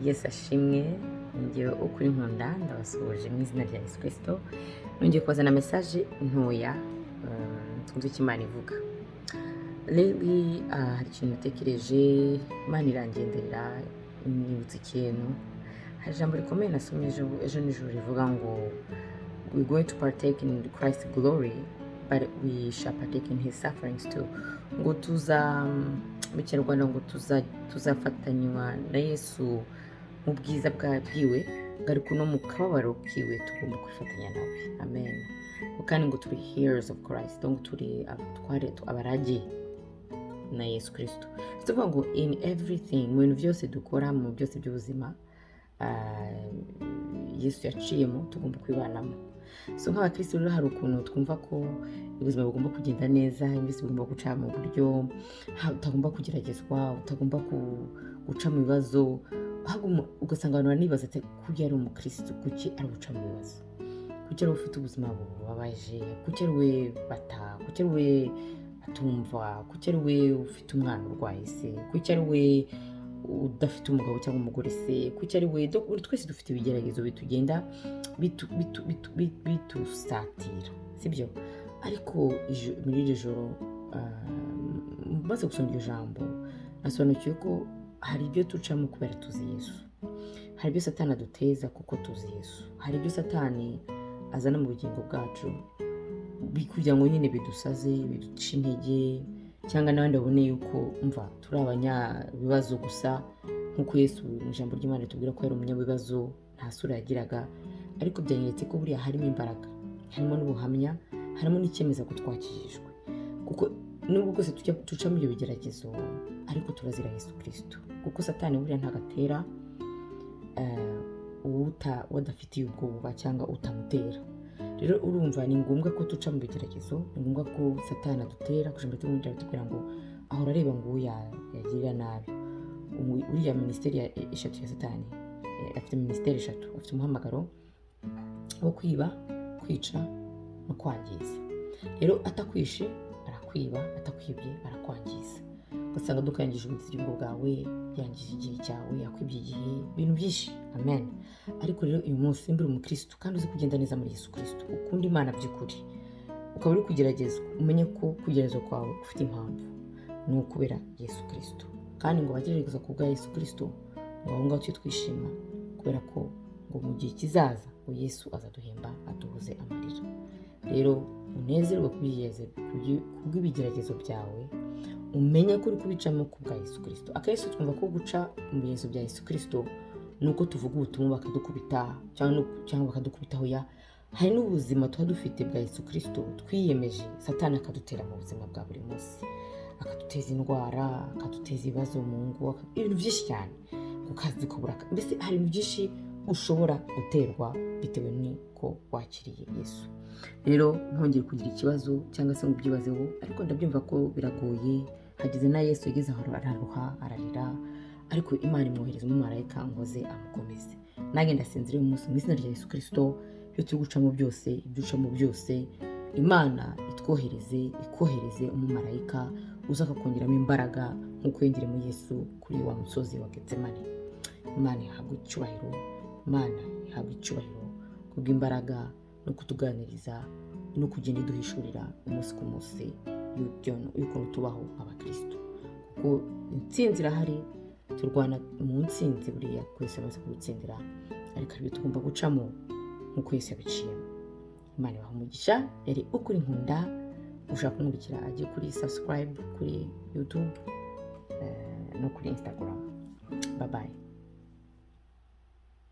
Yesu ashimwe, ngewe ukuri nkunda ndabasuhuje mu izina rya Yesu Kristo. Nongeye kubazana message ntoya twumve icyo Imana ivuga. Lately hari ikintu natekereje, Imana irangenderera inyibutsa ikintu. Hari ijambo rikomeye nasomye ejo nijoro rivuga ngo we going to partake in Christ's glory, but we shall partake in his sufferings too. Ngo mu Kinyarwanda ngo tuzafatanywa na Yesu mu bwiza bwiwe, ariko no mu kababaro kiwe tugomba kwifatanya nawe. Amen. Kandi ngo turi heirs of Christ, donc turi abarage na Yesu Kristo. Tuvuga ngo in everything, mu bintu byose dukora, mu byose by'ubuzima Yesu yaciyemo, tugomba kwibanamo. So nk'abakristo rero hari ukuntu twumva ko ubuzima bugomba kugenda neza, ibintu bigomba guca mu buryo, utagomba kugeragezwa, utagomba guca mu bibazo, ugasanga abantu banibaza ati kuki ari umukristo, kuki ari guca mu bibazo, kuki ari ufite ubuzima bubabaje, kuki ari we kuki ari we atumva, kuki ari we ufite umwana urwaye se, kuki ari we udafite umugabo cyangwa umugore se, kuki ari we. Twese dufite ibigeragezo bitugenda bitusatira, sibyo? Ariko muri iri joro maze gusoma iryo jambo nasobanukiwe ko hari ibyo tucamo kubera tuzi Yesu, hari ibyo Satani aduteza kuko tuzi Yesu, hari ibyo Satani azana mu bugingo bwacu kugira ngo nyine bidusaze, biduce intege, cyangwa n'abandi babone yuko umva turi abanyabibazo gusa, nk'uko Yesu mu ijambo ry'Imana ritubwira ko yari umunyabibazo, nta sura yagiraga. Ariko byanyeretse ko buriya harimo imbaraga, harimo n'ubuhamya, harimo n'icyemeza ko twakijijwe, kuko nubwo bwose tuca mu ibyo bigeragezo ariko turazira Yesu Kristo, kuko Satani buriya ntagatera udafitiye ubwoba cyangwa utamutera. Rero urumva ni ngombwa ko tuca mu bigeragezo, ni ngombwa ko Satani adutera kujya tubwira ngo ahora areba ngo yagirira nabi. Uriya minisiteri eshatu ya Satani, afite minisiteri eshatu, afite umuhamagaro wo kwiba, kwica no kwangiza. Rero atakwishe arakwiba, atakwibye arakwangiza, ugasanga dukangije ubugingo bwawe, yangije igihe cyawe, yakwibye igihe, ibintu byinshi. Amen. Ariko rero uyu munsi mbere umukristo kandi uzi kugenda neza muri Yesu Kristo, ukunda Imana by'ukuri, ukaba uri kugeragezwa, umenye ko kugeragezwa kwawe ufite impamvu, ni ukubera Yesu Kristo. Kandi ngo bagerageza ku bwa Yesu Kristo, ngo aho ngaho tujye twishima, kubera ko ngo mu gihe kizaza ngo Yesu azaduhemba aduhoze amarira. Rero unezerwe kubw'ibigeragezo byawe, umenye ko uri kubicamo ku bwa Yesu Kristo. Akenshi twumva ko guca mu bimenyetso bya Yesu Kristo nuko tuvuga ubutumwa bakadukubita cyangwa bakadukubitaho. Hari n'ubuzima tuba dufite bwa Yesu Kristo twiyemeje, Satani akadutera mu buzima bwa buri munsi, akaduteza indwara, akaduteza ibibazo mu ngo, ibintu byinshi cyane, ku kazi kubura. Mbese hari ibintu byinshi ushobora guterwa bitewe n'uko wakiriye Yesu. Rero ntongere kugira ikibazo cyangwa se ngo ubyibazeho, ariko ndabyumva ko biragoye. Hageze na Yesu yageze aho araruha, ararira, ariko Imana imwohereza umumarayika ngo aze amukomeze. Nanjye ndasinziriye umunsi mu izina rya Yesu Kristo, ibyo turi gucamo byose, ibyo ucamo byose, Imana ikohereze umumarayika uza akakongeramo imbaraga nk'uko yongeremo Yesu kuri wa musozi wa Getsemani. Imana ihabwe icyubahiro, Imana ihabwe icyubahiro kubw'imbaraga no kutuganiriza no kugenda iduhishurira umunsi ku munsi y'ukuntu tubaho abakristo, kuko intsinzi irahari. Turwana mu ntsinzi buriya twese amaze kugutsindira, ariko ibyo tugomba gucamo nk'uko Yesu yabiciyemo. Imana ibaha umugisha. Yari ukuri nkunda. Ushaka kumurikira ajye kuri subscribe kuri YouTube no kuri Instagram. Bye bye.